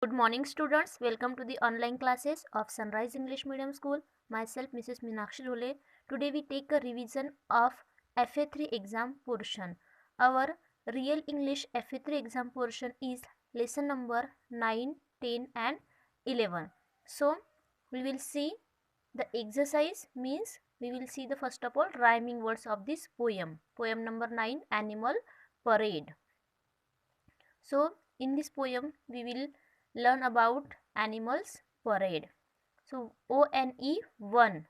Good morning students, welcome to the online classes of Sunrise English Medium School. Myself Mrs. Meenakshi Dhole. Today we take a revision of FA3 exam portion. Our real English FA3 exam portion is lesson number 9, 10 and 11. So we will see the exercise means we will see the first of all rhyming words of this poem. Poem number 9, Animal Parade. So in this poem we will learn about animals parade. So ONE one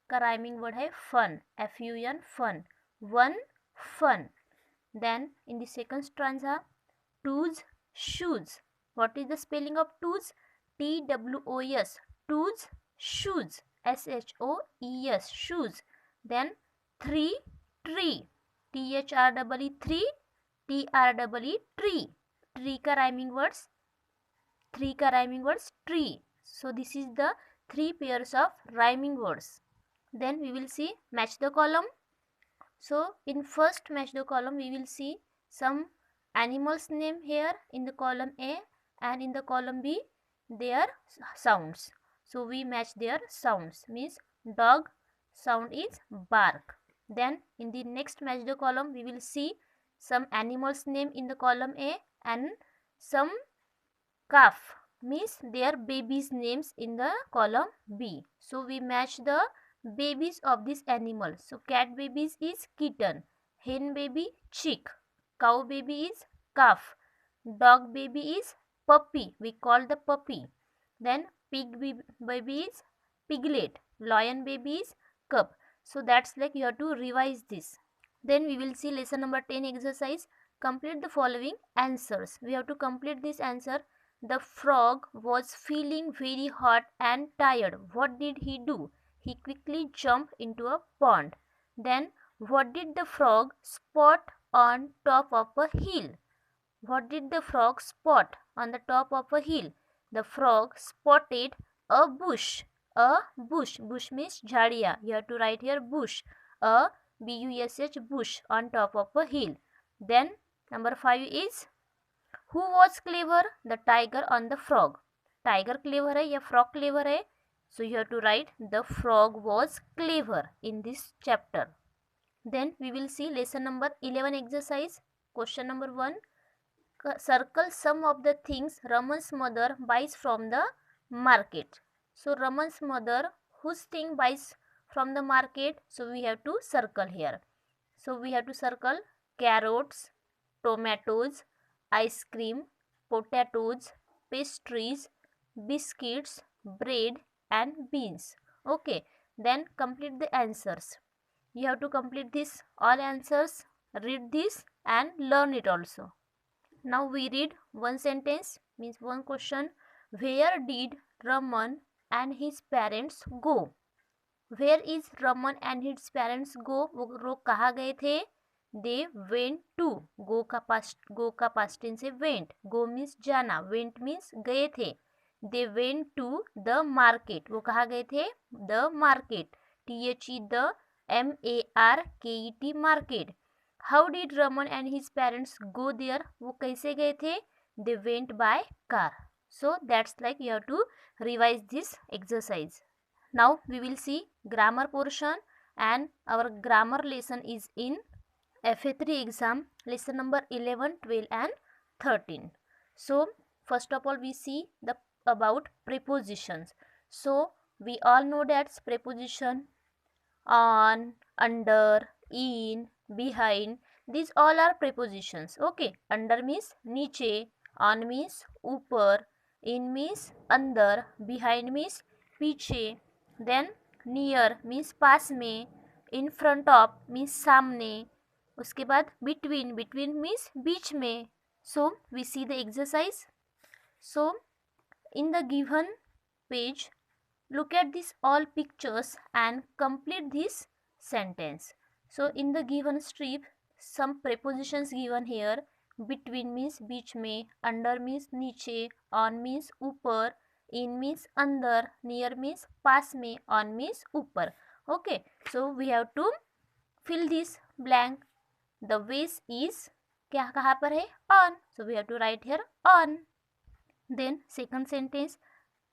का rhyming word है fun, FUN fun, one fun. Then in the second stanza, toes shoes. What is the spelling of toes? TWOS, toes shoes, SHOES shoes. Then three tree, THREE three, TREE tree. Tree का rhyming words, three का rhyming words tree. So this is the three pairs of rhyming words. Then we will see match the column. So in first match the column we will see some animals name here in the column A, and in the column B their sounds. So we match their sounds, means dog sound is bark. Then in the next match the column we will see some animals name in the column A and some calf, means their babies names in the column B. So we match the babies of this animal. So cat babies is kitten, hen baby chick, cow baby is calf, dog baby is puppy, we call the puppy. Then pig baby is piglet, lion baby is cub. So that's like you have to revise this. Then we will see lesson number 10 exercise. Complete the following answers. We have to complete this answer. The frog was feeling very hot and tired. What did he do? He quickly jumped into a pond. Then what did the frog spot on top of a hill? What did the frog spot on the top of a hill? The frog spotted a bush. A bush. Bush means jhadiya. You have to write here bush. A bush, bush on top of a hill. Then number 5 is who was clever? The tiger on the frog. Tiger clever है या frog clever है? So you have to write the frog was clever in this chapter. Then we will see lesson number 11 exercise. Question number 1. Circle some of the things Raman's mother buys from the market. So Raman's mother, whose thing buys from the market? So we have to circle here. So we have to circle carrots, tomatoes, ice cream, potatoes, pastries, biscuits, bread and beans. Okay, then complete the answers. You have to complete this all answers, read this and learn it also. Now we read one sentence, means one question. Where did Raman and his parents go? Where is Raman and his parents go? वो लोग कहाँ गए थे? They went to. Go का past tense है went. Go means जाना. Went means गए थे. They went to the market. वो कहाँ गए थे? The market. THE the MARKET market. How did Raman and his parents go there? वो कैसे गए थे? They went by car. So that's like you have to revise this exercise. Now we will see grammar portion, and our grammar lesson is in FA3 exam, lesson number 11, 12 and 13. So first of all we see the about prepositions. So we all know that preposition on, under, in, behind, these all are prepositions. Okay, under means नीचे, on means ऊपर, in means अंदर, behind means पीछे, then near means पास में, in front of means सामने, उसके बाद between means बीच में. So we see the exercise. So in the given page, look at these all pictures and complete this sentence. So in the given strip, some prepositions given here. Between means बीच में, under means नीचे, on means ऊपर, in means अंदर, near means पास में, on means ऊपर. Okay, so we have to fill this blank. The vase is क्या कहाँ पर है? On. So we have to write here on. Then second sentence,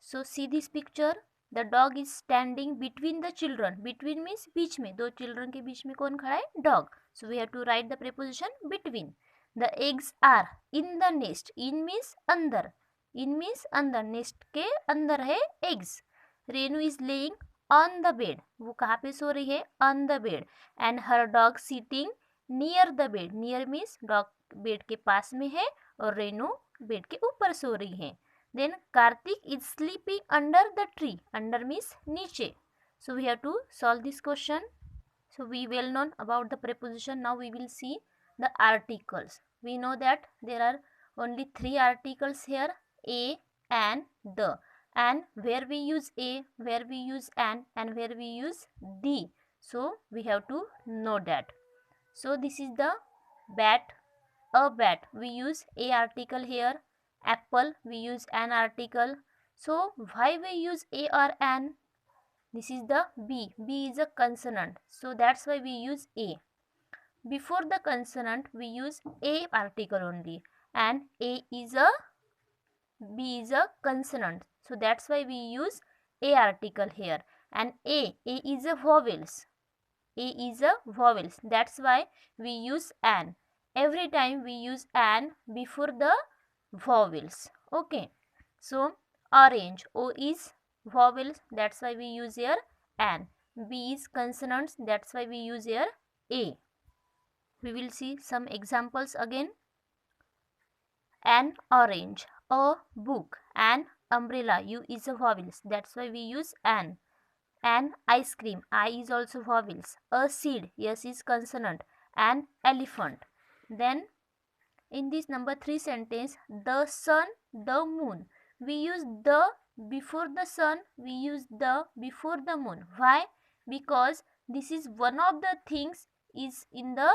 so see this picture, the dog is standing between the children. Between means बीच में, दो children के बीच में कौन खड़ा है? Dog. So we have to write the preposition between. The eggs are in the nest. In means अंदर. In means अंदर. Nest के अंदर है eggs. Renu is laying on the bed. वो कहाँ पे सो रही है? On the bed. And her dog sitting near the bed. Near means dog bed के पास में है और रेनू बेड के ऊपर सो रही है. Then Karthik is sleeping under the tree. Under means नीचे. So we have to solve this question. So we well known about the preposition. Now we will see the articles. We know that there are only 3 articles here, a and the. And where we use a, where we use an, and where we use the. So we have to know that. So this is the bat. A bat, we use a article here. Apple, we use an article. So why we use a or an? This is the B. B is a consonant, so that's why we use a. Before the consonant we use a article only, and a is a B is a consonant, so that's why we use a article here. And a is a vowels. A is a vowels, that's why we use an. Every time we use an before the vowels. Okay, so orange, O is vowels, that's why we use here an. B is consonants, that's why we use here a. We will see some examples again. An orange, a book, an umbrella, U is a vowels, that's why we use an. An ice cream, I is also vowels. A seed, S is consonant. An elephant. Then in this number 3 sentence, the sun, the moon, we use the before the sun, we use the before the moon. Why? Because this is one of the things is in the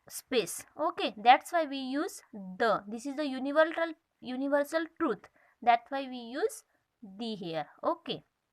space. Okay, that's why we use the. This is the universal truth, that's why we use the here. Okay.